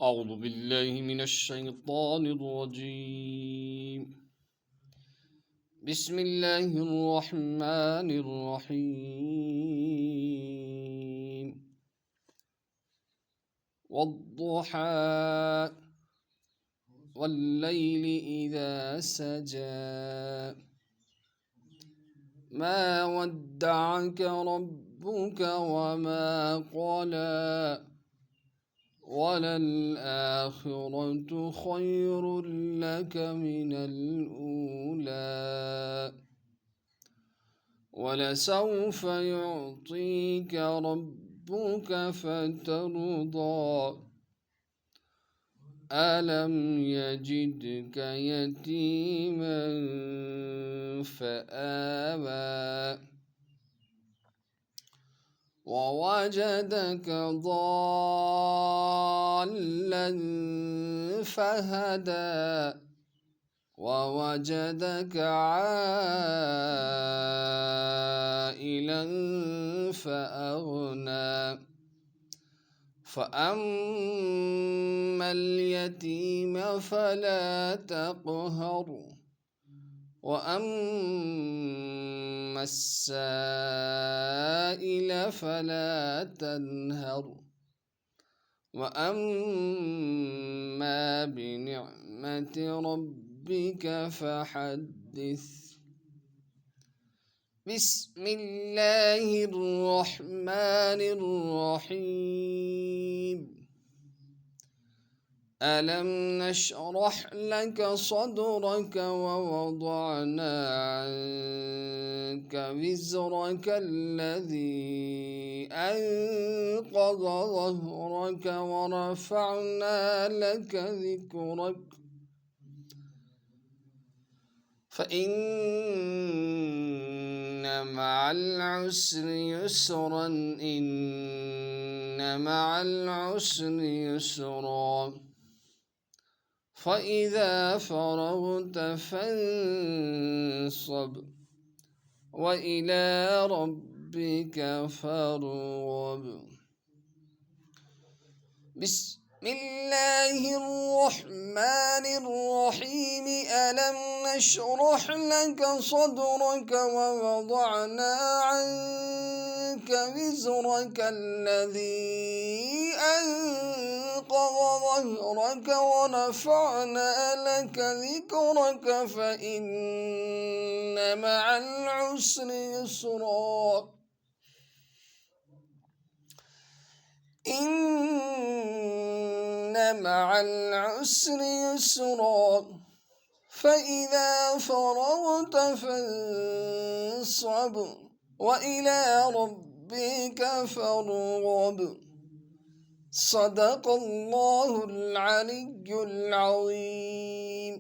أعوذ بالله من الشيطان الرجيم. بسم الله الرحمن الرحيم. والضحى والليل إذا سجى ما ودعك ربك وما قلى وللآخرة خير لك من الأولى ولسوف يعطيك ربك فترضى ألم يجدك يتيما فآوى ووجدك ضالا فهدى ووجدك عائلا فأغنى فأما اليتيم فلا تقهر وأما السائل فلا تنهر وأما بنعمة ربك فحدث. بسم الله الرحمن الرحيم. ألم نشرح لك صدرك ووضعنا عنك وزرك الذي أنقض ظهرك ورفعنا لك ذكرك فإن مع العسر يسرا إن مع العسر يسرا فإذا فرغت فانصب وإلى ربك فارغب. بسم الله الرحمن الرحيم. ألم نشرح لك صدرك ووضعنا عنك وزرك الذي أنقض ظهرك ورفعنا لك ذكرك فإن مع العسر يسرا إن مع العسر يسرا فإذا فرغت فانصب وإلى ربك فارغب. صدق اللہ العلی العظیم.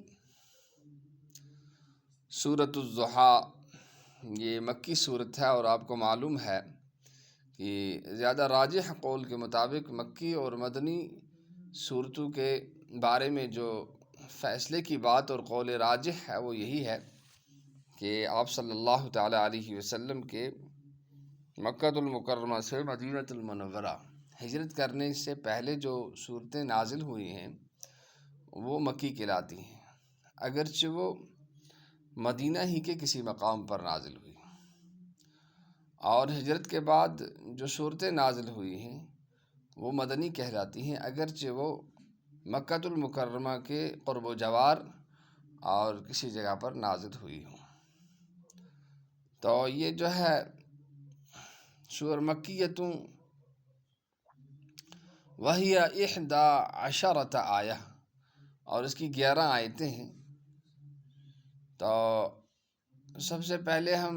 سورۃ الضحیٰ یہ مکی صورت ہے، اور آپ کو معلوم ہے کہ زیادہ راجح قول کے مطابق مکی اور مدنی صورتوں کے بارے میں جو فیصلے کی بات اور قول راجح ہے وہ یہی ہے کہ آپ صلی اللہ تعالیٰ علیہ وسلم کے مکۃ المکرمہ سے مدینہ المنورہ ہجرت کرنے سے پہلے جو صورتیں نازل ہوئی ہیں وہ مکی کہلاتی ہیں، اگرچہ وہ مدینہ ہی کے کسی مقام پر نازل ہوئی، اور ہجرت کے بعد جو صورتیں نازل ہوئی ہیں وہ مدنی کہلاتی ہیں، اگرچہ وہ مکۃ المکرمہ کے قرب و جوار اور کسی جگہ پر نازل ہوئی ہوں. تو یہ جو ہے سور مکیتوں وہی 11 آیہ اور اس کی 11 آیتیں ہیں. تو سب سے پہلے ہم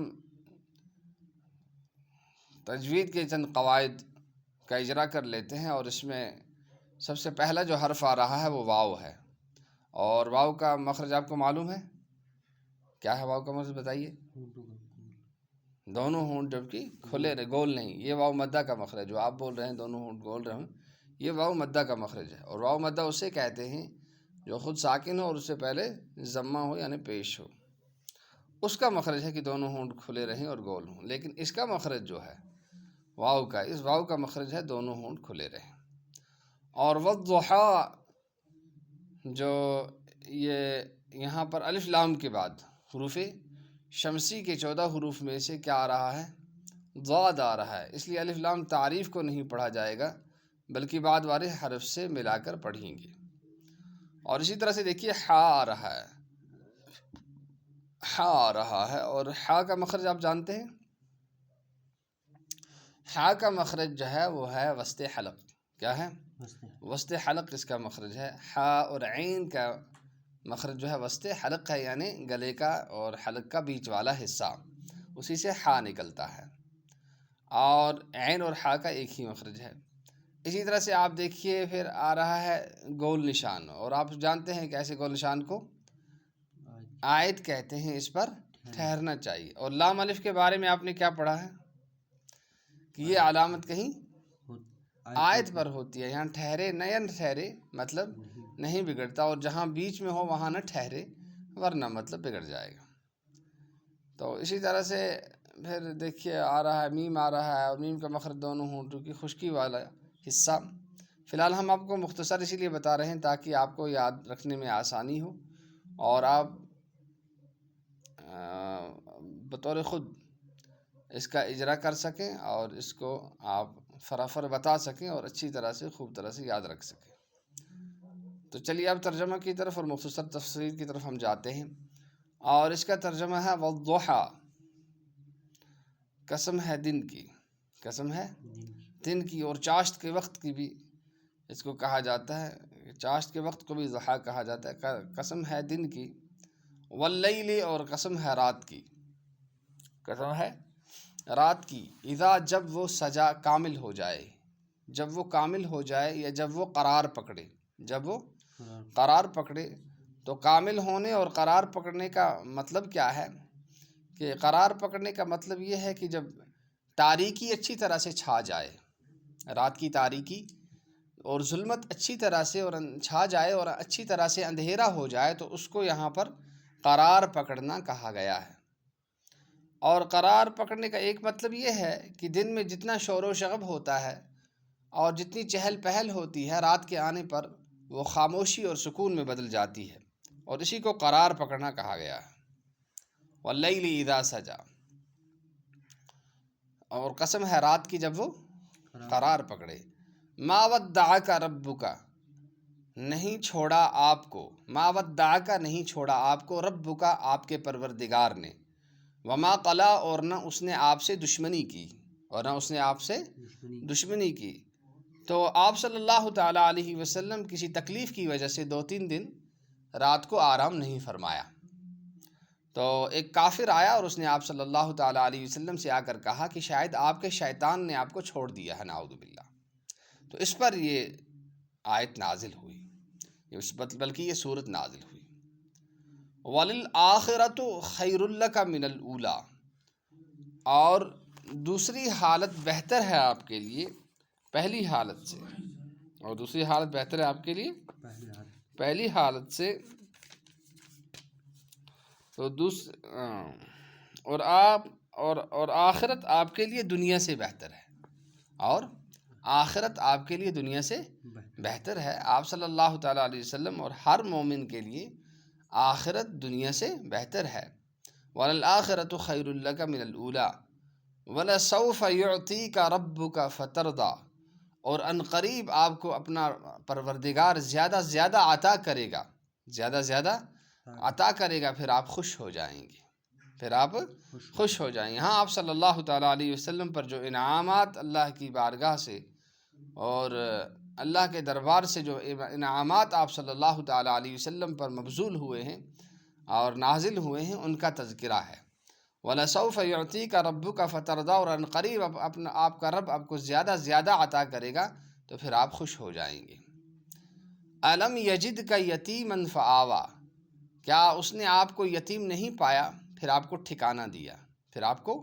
تجوید کے چند قواعد کا اجرا کر لیتے ہیں، اور اس میں سب سے پہلا جو حرف آ رہا ہے وہ واو ہے، اور واو کا مخرج آپ کو معلوم ہے کیا ہے؟ واو کا مخرج بتائیے. دونوں ہونٹ جبکہ کھلے رہے، گول نہیں. یہ واو مدہ کا مخرج جو آپ بول رہے ہیں دونوں ہونٹ گول رہے ہیں، یہ واو مدہ کا مخرج ہے. اور واو مدہ اسے کہتے ہیں جو خود ساکن ہو اور اس سے پہلے ضمہ ہو یعنی پیش ہو، اس کا مخرج ہے کہ دونوں ہونٹ کھلے رہیں اور گول ہوں. لیکن اس کا مخرج جو ہے واو کا، اس واو کا مخرج ہے دونوں ہونٹ کھلے رہیں. اور والضحیٰ جو یہ یہاں پر الف لام کے بعد حروف شمسی کے 14 حروف میں سے کیا آ رہا ہے؟ ضاد آ رہا ہے، اس لیے الف لام تعریف کو نہیں پڑھا جائے گا بلکہ بعد والے حرف سے ملا کر پڑھیں گے۔ اور اسی طرح سے دیکھیے حا آ رہا ہے، حا آ رہا ہے، اور حا کا مخرج آپ جانتے ہیں؟ حا کا مخرج جو ہے وہ ہے وسط حلق۔ کیا ہے؟ وسط حلق اس کا مخرج ہے۔ حا اور عین کا مخرج جو ہے وسط حلق ہے، یعنی گلے کا اور حلق کا بیچ والا حصہ، اسی سے حا نکلتا ہے، اور عین اور حا کا ایک ہی مخرج ہے۔ اسی طرح سے آپ دیکھیے پھر آ رہا ہے گول نشان، اور آپ جانتے ہیں کہ ایسے گول نشان کو آیت کہتے ہیں، اس پر ٹھہرنا چاہیے۔ اور لام الف کے بارے میں آپ نے کیا پڑھا ہے کہ یہ علامت کہیں آیت پر ہوتی ہے، یہاں ٹھہرے نہ یا نہ ٹھہرے مطلب نہیں بگڑتا، اور جہاں بیچ میں ہو وہاں نہ ٹھہرے ورنہ مطلب بگڑ جائے گا۔ تو اسی طرح سے پھر دیکھیے آ رہا ہے میم آ رہا ہے، اور میم کا مخرج دونوں ہونٹوں کی خشکی والا حصہ۔ فی الحال ہم آپ کو مختصر اسی لیے بتا رہے ہیں تاکہ آپ کو یاد رکھنے میں آسانی ہو، اور آپ بطور خود اس کا اجرا کر سکیں اور اس کو آپ فرافر بتا سکیں اور اچھی طرح سے خوب طرح سے یاد رکھ سکیں۔ تو چلیے اب ترجمہ کی طرف اور مختصر تفسیر کی طرف ہم جاتے ہیں، اور اس کا ترجمہ ہے والضحیٰ، قسم ہے دن کی، قسم ہے دن کی، اور چاشت کے وقت کی بھی اس کو کہا جاتا ہے، چاشت کے وقت کو بھی ضحیٰ کہا جاتا ہے، قسم ہے دن کی، واللیل اور قسم ہے رات کی، قسم ہے رات کی، اذا جب وہ سجا کامل ہو جائے، جب وہ کامل ہو جائے یا جب وہ قرار پکڑے، جب وہ قرار پکڑے۔ تو کامل ہونے اور قرار پکڑنے کا مطلب کیا ہے کہ قرار پکڑنے کا مطلب یہ ہے کہ جب تاریکی اچھی طرح سے چھا جائے، رات کی تاریکی اور ظلمت اچھی طرح سے اور چھا جائے اور اچھی طرح سے اندھیرا ہو جائے، تو اس کو یہاں پر قرار پکڑنا کہا گیا ہے۔ اور قرار پکڑنے کا ایک مطلب یہ ہے کہ دن میں جتنا شور و شغب ہوتا ہے اور جتنی چہل پہل ہوتی ہے، رات کے آنے پر وہ خاموشی اور سکون میں بدل جاتی ہے، اور اسی کو قرار پکڑنا کہا گیا ہے۔ واللیل اذا سجا، اور قسم ہے رات کی جب وہ قرار پکڑے۔ ما ودعک ربک، نہیں چھوڑا آپ کو، ما ودعک نہیں چھوڑا آپ کو، ربک آپ کے پروردگار نے، وما قلا اور نہ اس نے آپ سے دشمنی کی، اور نہ اس نے آپ سے دشمنی کی۔ تو آپ صلی اللہ تعالیٰ علیہ وسلم کسی تکلیف کی وجہ سے 2-3 دن رات کو آرام نہیں فرمایا۔ تو ایک کافر آیا اور اس نے آپ صلی اللہ تعالیٰ علیہ وسلم سے آ کر کہا کہ شاید آپ کے شیطان نے آپ کو چھوڑ دیا ہے، نعوذ باللہ۔ تو اس پر یہ آیت نازل ہوئی، بلکہ یہ صورت نازل ہوئی۔ وَلِلْآخِرَةُ خَيْرٌ لَكَ مِنَ الْأُولَىٰ، اور دوسری حالت بہتر ہے آپ کے لیے پہلی حالت سے، اور دوسری حالت بہتر ہے آپ کے لیے پہلی حالت سے، تو اور آخرت آپ کے لیے دنیا سے بہتر ہے، اور آخرت آپ کے لیے دنیا سے بہتر ہے۔ آپ صلی اللہ تعالیٰ علیہ وسلم اور ہر مومن کے لیے آخرت دنیا سے بہتر ہے۔ وَلَلْآخِرَةُ خَيْرٌ لَكَ مِنَ الْأُولَىٰ وَلَسَوْفَ يُعْطِيكَ رَبُّكَ فَتَرْضَىٰ، اور ان قریب آپ کو اپنا پروردگار زیادہ زیادہ عطا کرے گا، زیادہ زیادہ عطا کرے گا، پھر آپ خوش ہو جائیں گے، پھر آپ خوش ہو جائیں گے۔ ہاں، آپ صلی اللہ تعالیٰ علیہ وسلم پر جو انعامات اللہ کی بارگاہ سے اور اللہ کے دربار سے جو انعامات آپ صلی اللہ تعالیٰ علیہ وسلم پر مبذول ہوئے ہیں اور نازل ہوئے ہیں، ان کا تذکرہ ہے۔ وَلَسَوْفَ يُعْطِيكَ رَبُّكَ فَتَرْضَىٰ، اور ان قریب آپ کا رب آپ کو زیادہ زیادہ عطا کرے گا تو پھر آپ خوش ہو جائیں گے۔ أَلَمْ يَجِدْكَ يَتِيمًا فَآوَىٰ، کیا اس نے آپ کو یتیم نہیں پایا پھر آپ کو ٹھکانہ دیا، پھر آپ کو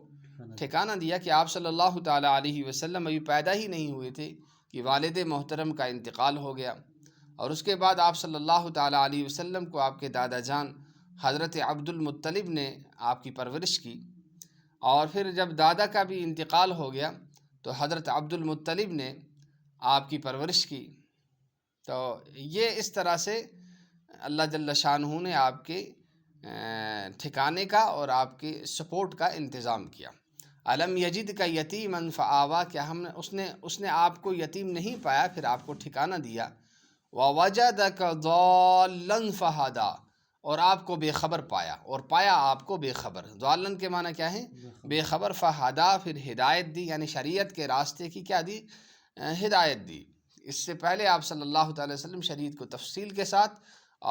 ٹھکانہ دیا کہ آپ صلی اللہ تعالیٰ علیہ وسلم ابھی پیدا ہی نہیں ہوئے تھے کہ والد محترم کا انتقال ہو گیا، اور اس کے بعد آپ صلی اللہ تعالیٰ علیہ وسلم کو آپ کے دادا جان حضرت عبد المطلب نے آپ کی پرورش کی، اور پھر جب دادا کا بھی انتقال ہو گیا تو حضرت عبد المطلب نے آپ کی پرورش کی، تو یہ اس طرح سے اللہ جل شانہ نے آپ کے ٹھکانے کا اور آپ کے سپورٹ کا انتظام کیا۔ علم یجد کا یتیما فآوا، کیا اس نے آپ کو یتیم نہیں پایا پھر آپ کو ٹھکانہ دیا۔ ووجدک ضالا فہدا، اور آپ کو بے خبر پایا، اور پایا آپ کو بے خبر۔ ضالن کے معنی کیا ہے؟ بے خبر۔ فہدا، پھر ہدایت دی، یعنی شریعت کے راستے کی کیا دی؟ ہدایت دی۔ اس سے پہلے آپ صلی اللہ تعالی وسلم شریعت کو تفصیل کے ساتھ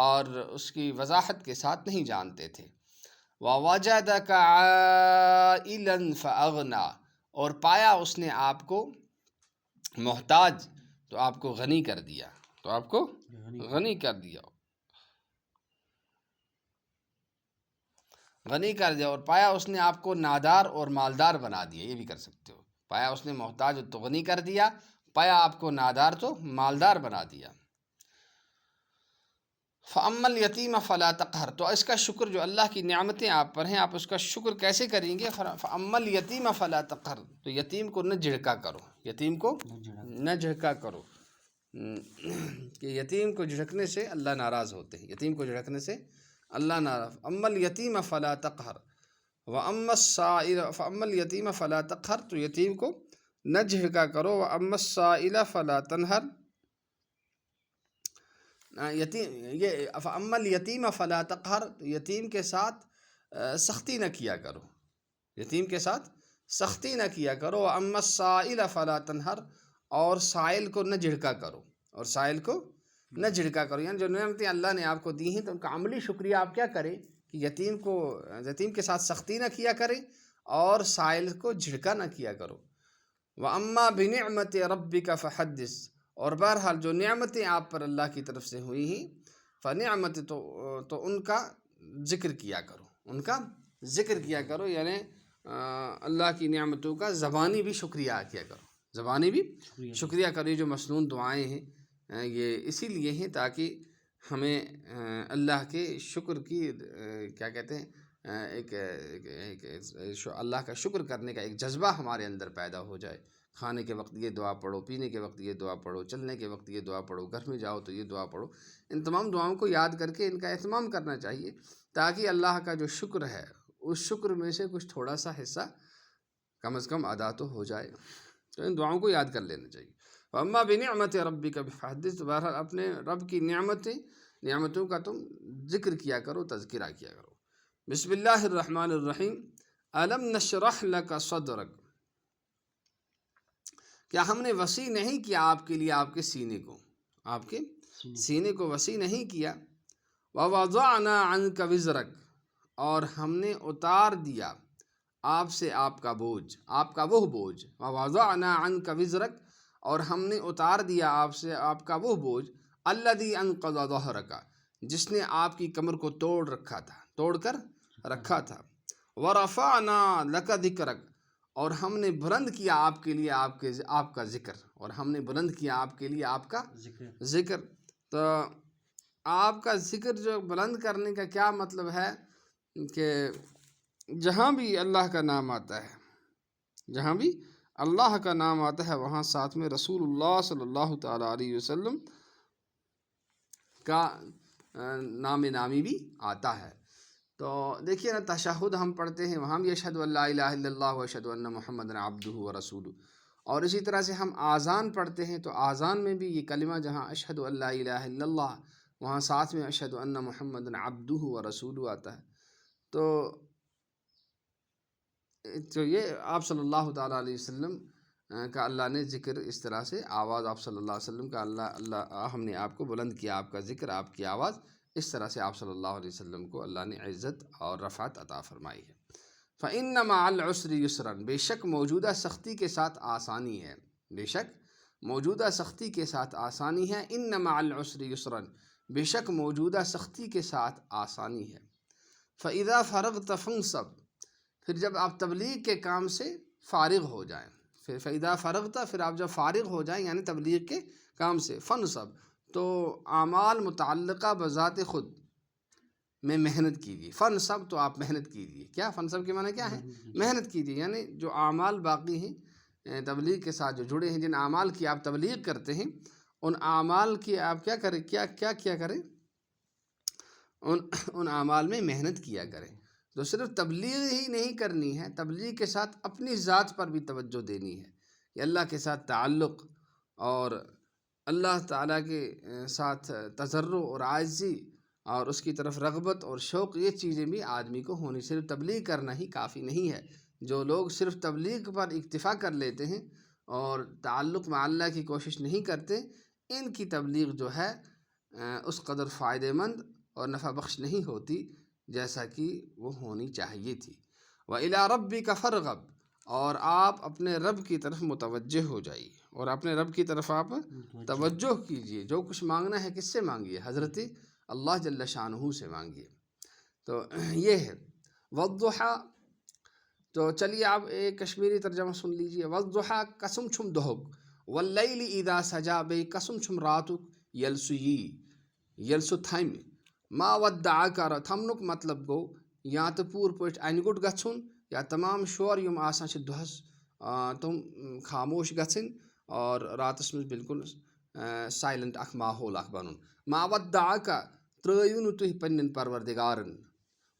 اور اس کی وضاحت کے ساتھ نہیں جانتے تھے۔ وَوَجَدَكَ عَائِلًا فَأَغْنَى، اور پایا اس نے آپ کو محتاج تو آپ کو غنی کر دیا، تو آپ کو غنی کر دیا، غنی کر دیا۔ اور پایا اس نے آپ کو نادار اور مالدار بنا دیا، یہ بھی کر سکتے ہو۔ پایا اس نے محتاج تو غنی کر دیا، پایا آپ کو نادار تو مالدار بنا دیا۔ فَأَمَّا الْيَتِيمَ فَلَا تَقْهَرْ، تو اس کا شکر، جو اللہ کی نعمتیں آپ پر ہیں آپ اس کا شکر کیسے کریں گے؟ فَأَمَّا الْيَتِيمَ فَلَا تَقْهَرْ، تو یتیم کو نہ جھڑکا کرو، یتیم کو نہ جھڑکا کرو، کہ یتیم کو جھڑکنے سے اللہ ناراض ہوتے ہیں، یتیم کو جھڑکنے سے اللہ ناراض۔ اما الیتیم فلا تقہر واما السائل، فاما الیتیم فلا تقہر، تو یتیم کو نہ جھڑکا کرو۔ واما السائل فلا تنہر، فاما الیتیم فلا تقہر، یتیم کے ساتھ سختی نہ کیا کرو، یتیم کے ساتھ سختی نہ کیا کرو۔ واما السائل فلا تنہر، اور سائل کو نہ جھڑکا کرو، اور سائل کو نہ جھڑکا کرو، یعنی جو نعمتیں اللہ نے آپ کو دی ہیں تو ان کا عملی شکریہ آپ کیا کریں کہ یتیم کے ساتھ سختی نہ کیا کریں اور سائل کو جھڑکا نہ کیا کرو۔ وَأَمَّا بِنِعْمَةِ رَبِّكَ فَحَدِّثْ، اور بہرحال جو نعمتیں آپ پر اللہ کی طرف سے ہوئی ہیں، فَنِعْمَةِ، تو ان کا ذکر کیا کرو، ان کا ذکر کیا کرو، یعنی اللہ کی نعمتوں کا زبانی بھی شکریہ کیا کرو، زبانی بھی شکریہ کرو۔ یہ جو مسنون دعائیں ہیں یہ اسی لیے ہیں تاکہ ہمیں اللہ کے شکر کی کیا کہتے ہیں ایک اللہ کا شکر کرنے کا ایک جذبہ ہمارے اندر پیدا ہو جائے۔ کھانے کے وقت یہ دعا پڑھو، پینے کے وقت یہ دعا پڑھو، چلنے کے وقت یہ دعا پڑھو، گھر میں جاؤ تو یہ دعا پڑھو۔ ان تمام دعاؤں کو یاد کر کے ان کا اہتمام کرنا چاہیے تاکہ اللہ کا جو شکر ہے اس شکر میں سے کچھ تھوڑا سا حصہ کم از کم ادا تو ہو جائے۔ تو ان دعاؤں کو یاد کر لینا چاہیے۔ وَأَمَّا بِنِعْمَةِ رَبِّكَ فَحَدِّثْ، تو بہرحال اپنے رب کی نعمتوں کا تم ذکر کیا کرو، تذکرہ کیا کرو۔ بسم اللہ الرحمن الرحیم۔ أَلَمْ نَشْرَحْ لَكَ صَدْرَكَ، کیا ہم نے وسیع نہیں کیا آپ کے لیے آپ کے سینے کو، آپ کے سینے کو وسیع نہیں کیا۔ وَوَضَعْنَا عَنْكَ وِزْرَكَ، اور ہم نے اتار دیا آپ سے آپ کا بوجھ، آپ کا وہ بوجھ۔ وَوَضَعْنَا عَنْكَ وِزْرَكَ، اور ہم نے اتار دیا آپ سے آپ کا وہ بوجھ۔ الَّذِي أَنقَضَ ظَهْرَكَ، جس نے آپ کی کمر کو توڑ کر رکھا تھا۔ وَرَفَعْنَا لَكَ ذِكْرَكَ، اور ہم نے بلند کیا آپ کے لیے آپ کا ذکر، اور ہم نے بلند کیا آپ کے لیے آپ کا ذکر۔ تو آپ کا ذکر جو بلند کرنے کا کیا مطلب ہے کہ جہاں بھی اللہ کا نام آتا ہے، جہاں بھی اللہ کا نام آتا ہے وہاں ساتھ میں رسول اللہ صلی اللہ تعالیٰ علیہ وسلم کا نام نامی بھی آتا ہے۔ تو دیکھیے نا، تشہد ہم پڑھتے ہیں وہاں بھی اشہد ان لا الہ الا اللہ و اشہد ان محمد عبدہ و رسولہ، اور اسی طرح سے ہم آذان پڑھتے ہیں تو آذان میں بھی یہ کلمہ جہاں اشہد ان لا الہ الا اللہ وہاں ساتھ میں اشہد ان محمد عبدہ و رسولہ آتا ہے۔ تو یہ آپ صلی اللہ تعالیٰ علیہ وسلم کا اللہ نے ذکر اس طرح سے، آواز آپ صلی اللہ علیہ وسلم کا ہم نے آپ کو بلند کیا، آپ کا ذکر، آپ کی آواز، اس طرح سے آپ صلی اللہ علیہ وسلم کو اللہ نے عزت اور رفعت عطا فرمائی ہے۔ فَإِنَّ مَعَ الْعُسْرِ يُسْرًا، بے شک موجودہ سختی کے ساتھ آسانی ہے، بے شک موجودہ سختی کے ساتھ آسانی ہے۔ إِنَّ مَعَ الْعُسْرِ يُسْرًا، بے شک موجودہ سختی کے ساتھ آسانی ہے۔ فَإِذَا فَرَغْتَ فَانْصَبْ، پھر جب آپ تبلیغ کے کام سے فارغ ہو جائیں، پھر فَإِذَا فَرَغْتَ، پھر آپ جب فارغ ہو جائیں یعنی تبلیغ کے کام سے، فَانْصَبْ، تو اعمال متعلقہ بذات خود میں محنت کیجیے۔ فَانْصَبْ، تو آپ محنت کیجیے۔ کیا فَانْصَبْ کے معنی کیا ہے؟ محنت کیجیے، یعنی جو اعمال باقی ہیں تبلیغ کے ساتھ جو جڑے ہیں، جن اعمال کی آپ تبلیغ کرتے ہیں ان اعمال کی آپ کیا کریں، کیا کریں، ان اعمال میں محنت کیا کریں. تو صرف تبلیغ ہی نہیں کرنی ہے، تبلیغ کے ساتھ اپنی ذات پر بھی توجہ دینی ہے کہ اللہ کے ساتھ تعلق اور اللہ تعالیٰ کے ساتھ تضرع اور عاجزی اور اس کی طرف رغبت اور شوق، یہ چیزیں بھی آدمی کو ہونی. صرف تبلیغ کرنا ہی کافی نہیں ہے. جو لوگ صرف تبلیغ پر اکتفا کر لیتے ہیں اور تعلق مع اللہ کی کوشش نہیں کرتے، ان کی تبلیغ جو ہے اس قدر فائدہ مند اور نفع بخش نہیں ہوتی جیسا کہ وہ ہونی چاہیے تھی. وَإِلَىٰ رَبِّكَ فَارْغَب، اور آپ اپنے رب کی طرف متوجہ ہو جائیے، اور اپنے رب کی طرف آپ توجہ کیجئے. جو کچھ مانگنا ہے کس سے مانگیے؟ حضرت اللہ جل شانہ سے مانگیے. تو یہ ہے والضحیٰ. تو چلیے آپ ایک کشمیری ترجمہ سن لیجئے. والضحیٰ قسم چھم دہک، واللیل اذا سجا، بے قسم چھم راتک، یلسو یلسو تھم، ما ودعک، تھمنک مطلب گو یا تو پور پٲٹھۍ انہِ گوٚٹ گژھُن، یا تمام شور یم آسان چھِ دۄہس تم خاموش گژھٕنۍ اور راتس منٛز بالکل سائلنٹ اکھ ماحول اکھ بنُن. ما ودعک، ترٛٲیِو نہٕ تُہۍ پننٮ۪ن پروردگارن.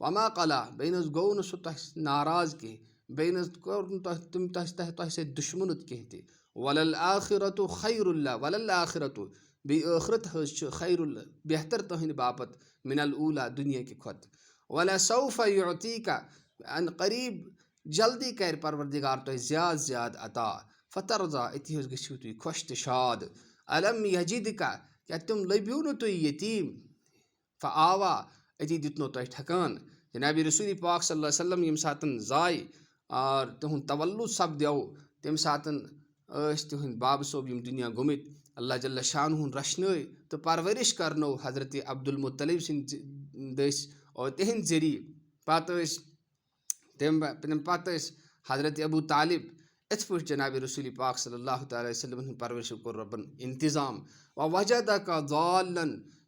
وما قلا، بیٚیہِ نہٕ حظ گوٚو نہٕ سُہ تۄہہِ ناراض کینٛہہ، بیٚیہِ نہٕ حظ کوٚر نہٕ تِم تۄہہِ سۭتۍ دُشمنت کینٛہہ تہِ. وللآخرۃ خیر اللہ، وللآخرۃ، بیٚیہِ ٲخرت حظ چھُ خیر اللہ، بہتر تُہنٛدِ باپتھ، من الاولیٰ، دُنیا کہِ کھۄتہٕ. ولسوف یعطیک، ان قریب جلدی کرِ پروردگار تۄہہِ زیادٕ زیادٕ عطا. فترضا، أتی حظ گٔژھِو تُہۍ خۄش تہٕ شاد. الم یجدک، کیٛاہ تِم لٔبِو نہٕ تُہۍ یتیٖم، فآوا، أتی دیُتنو تۄہہِ ٹھکان. جناب رسول پاک صلی اللہ علیہ وسلم ییٚمہِ ساتہٕ زاے اور تِہُنٛد تولُد سپدیو، تمہِ ساتہٕ ٲسۍ تِہٕنٛدۍ بابہٕ صٲب یِم دُنیا گٔمٕتۍ. اللہ جل شانہ ہُن رچھنٲے تہٕ پرورش کرنو حضرت عبدالمطلب سٕنٛدۍ دٔسۍ اور تِہنٛدۍ ذٔریعہٕ. پتہٕ ٲسۍ تمہِ پتہٕ ٲسۍ حضرت ابو طالب. یِتھ پٲٹھۍ جناب رسول پاک صلی اللہ تعالیٰ وسلم ہٕنٛدِ پرورشُک کوٚر رۄبن انتظام. ووجدک ضالًا،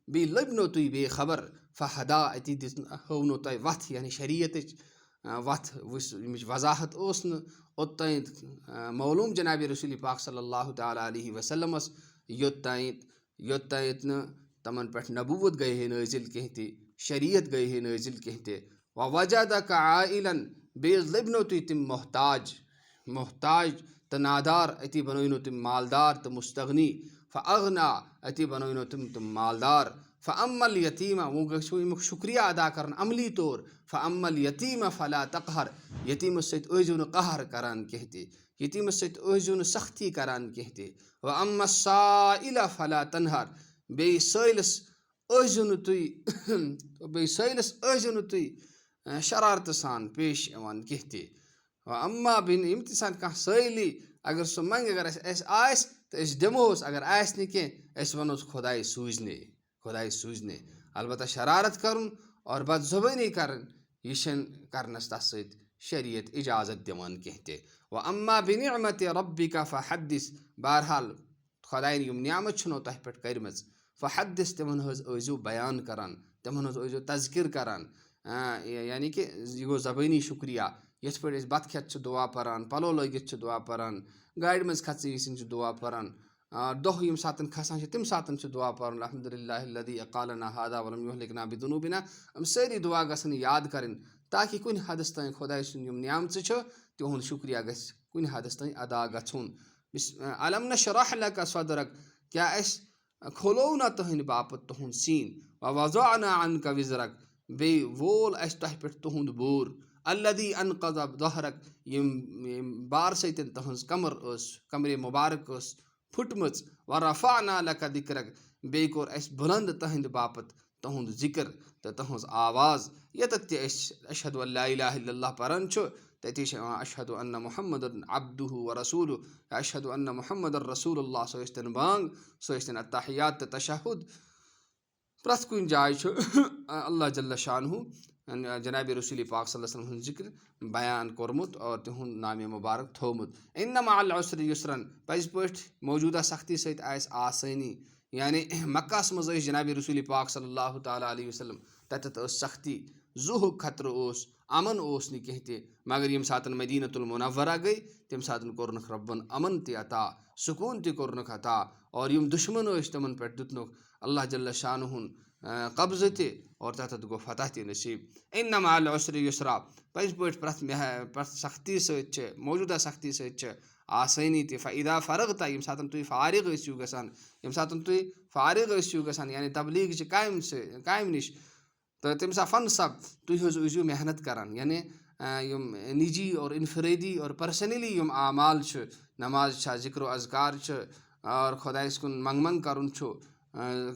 بیٚیہِ لٔبنو تُہۍ بے خبر. فہدا، أتی ہٲونو تۄہہِ وتھ، یعنی شریعتٕچ وتھ، ییٚمِچ وضاحت اوس نہٕ اوٚتانۍ معلوٗم جناب رسول پاک صلی اللہ تعالیٰ علیہ وسلمس، یوٚتانۍ نہٕ تمن پٮ۪ٹھ نبوت گٔیے ہے نٲزِل کینٛہہ تہِ، شریعت گٔیے ہے نٲزِل کینٛہہ تہِ. ووجدک عائلًا، بیٚیہِ حظ لٔبنو تُہۍ تِم محتاج تہٕ نادار، أتی بنٲونو تِم مالدار تہٕ مستغنی. فاغنا، أتی بنٲونو تِم مالدار. فاما الیتیٖما، وۄنۍ گژھو امیُک شُکریہ ادا کرُن عملی طور. فاما الیتیٖما فلا تقہر، یتیٖمس سۭتۍ ٲسۍزیو نہٕ قہر کران کینٛہہ تہِ، یتیٖمس سۭتۍ ٲسۍزیو نہٕ سختی کران کینٛہہ تہِ. واما السائل فلا تنہر، بیٚیہِ سٲیلس ٲسۍزیو نہٕ تُہۍ شرارتہٕ سان پیش یِوان کینٛہہ تہِ. اما یِم تہِ سان کانٛہہ سٲیلی اگر سُہ منگہِ، اگر اَسہِ آسہِ تہٕ أسۍ دِمہوس، اگر آسہِ نہٕ کینٛہہ أسۍ وَنوس خۄداے سوٗزنے. البتہ شرارت کرُن اور بد زبٲنی کرٕنۍ، یہِ چھنہٕ کرنس تتھ سۭتۍ شریعت اجازت دِوان کینٛہہ تہِ. واما بنعمتِ ربک فحدث، بہرحال خۄدایَن یِم نعمت چھُنو تۄہہِ پٮ۪ٹھ کٔرمٕژ، فحدث، تِمن حظ ٲسۍزیو بیان کران، تِمن حظ ٲسۍزیو تذکر کران. یعنی کہ یہِ گوٚو زبٲنی شُکریہ. یِتھ پٲٹھۍ أسۍ بتہٕ کھٮ۪تھ چھِ دُعا پران، پلو لٲگِتھ چھِ دُعا پران، گاڑِ منٛز کھژٕنۍ وِزِ چھِ دُعا پران، دۄہ ییٚمہِ ساتہٕ کھسان چھِ تمہِ ساتہٕ چھِ دُعا پران. الحمدللہ الذی اقالنا ہذا ولم یہلکنا بذنوبنا. یِم سٲری دُعا گژھن یاد کرٕنۍ تاکہ کُنہِ حدس تانۍ خۄداے سُنٛد یِم نعمژٕ چھِ تِہُنٛد شُکریہ گژھِ کُنہِ حدس تانۍ ادا گژھُن. الم نشرح لک صدرک، کیٛاہ اَسہِ کھولو نہ تُہنٛدِ باپتھ تُہُنٛد سیٖن. ووضعنا عنک وزرک، بیٚیہِ وول اَسہِ تۄہہِ پٮ۪ٹھ تُہُنٛد بور. الذی انقض ظہرک، ییٚمہِ بارٕ سۭتۍ تُہنٛز کمرِ مُبارک ٲس پھٕٹمٕژ. ورفعنا لک ذکرک، بیٚیہِ کوٚر اَسہِ بُلند تٕہنٛدِ باپتھ تُہُنٛد ذکر تہٕ تُہنٛز آواز. ییٚتٮ۪تھ تہِ أسۍ اشہدُ ان لا الہ الا اللہ پران چھُ تٔتی چھِ یِوان اشہدُ ان محمد عبدہ ورسولہ، یا اشہدُ ان محمد رسول اللہ. سۄ ٲسۍتن بانگ، سۄ ٲسۍتن اتحیات تہٕ تشہد. پرٛٮ۪تھ کُنہِ جایہِ چھُ اللہ جل شانہ جناب رسول پاک صلی اللہ علیہ وسلم ہُنٛد ذکر بیان کوٚرمُت اور تِہُنٛد نامِ مُبارک تھوٚومُت. اِنَّ مع العسر یُسرًا، پٔزۍ پٲٹھۍ موجوٗدہ سختی سۭتۍ آسہِ آسٲنی. یعنی مکہس منٛز ٲسۍ جناب رسول پاک صلی اللہ تعالیٰ علیہ وسلم، تتٮ۪تھ ٲس سختی، زُہُک خطرٕ اوس، امن اوس نہٕ کینٛہہ تہِ مگر ییٚمہِ ساتہٕ مدینۃ المنورہ گٔے تمہِ ساتہٕ کوٚرنکھ رۄبن امن تہِ عطا سکوٗن تہِ کوٚرنکھ عطا اور یِم دُشمن ٲسۍ تِمن پٮ۪ٹھ دِتنکھ اللہ جل شانہ ہُن قبضہٕ تہِ اور تتھ گوٚو فتح تہِ نصیٖب اِنَّ مع العسرِ یُسرا پٔزۍ پٲٹھۍ پرٛٮ۪تھ سختی سۭتۍ چھِ موجوٗدہ سختی سۭتۍ چھِ آسٲنی تہِ فاِذا فرغت ییٚمہِ ساتہٕ تُہۍ فارغ ٲسِو گژھان ییٚمہِ ساتہٕ تُہۍ فارغ ٲسِو گژھان یعنی تبلیغچہِ کامہِ نِش تہٕ تَمہِ ساتہٕ فنصب تُہۍ حظ ٲسۍزیو محنت کران یعنی یِم نجی اور انفرٲدی اور پٔرسنلی یِم اعمال چھِ نماز چھا ذکر و اذکار چھِ اور خۄدایَس کُن منٛگہٕ کرُن چھُ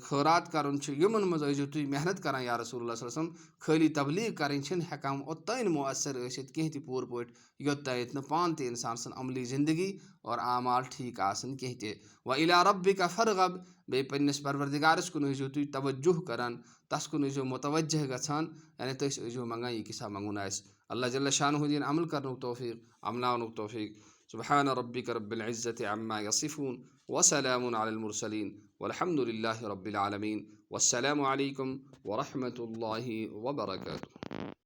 خٲرات کرُن چھُ یِمن منٛز ٲسۍزیو تُہۍ محنت کران یا رسول اللہ صلی اللہ علیہ وسلم خٲلی تبلیغ کرٕنۍ چھِنہٕ ہٮ۪کان اوٚتام مؤثر ٲسِتھ کینٛہہ تہِ پوٗرٕ پٲٹھۍ یوٚتانٮ۪تھ نہٕ پانہٕ تہِ اِنسان سٕنٛز عملی زندگی اور اعمال ٹھیٖک آسان کینٛہہ تہِ وَإِلَىٰ رَبِّكَ فَارْغَب بیٚیہِ پنٛنِس پروردِگارس کُن ٲسۍزیو تُہۍ توجہ کران تس کُن ٲسۍزیو متوجہ گژھان یعنی تٔسۍ ٲسۍزیو منٛگان یہِ کیٛاہ منٛگُن آسہِ اللہ جل شانہ دِیِن عمل کرنُک توفیٖق عملاونُک توفیٖق سبحان ربک رب العزة عما یصفون وسلام علی المرسلین والحمد للہ رب العالمین والسلام علیکم ورحمۃ اللہ وبرکاتہ.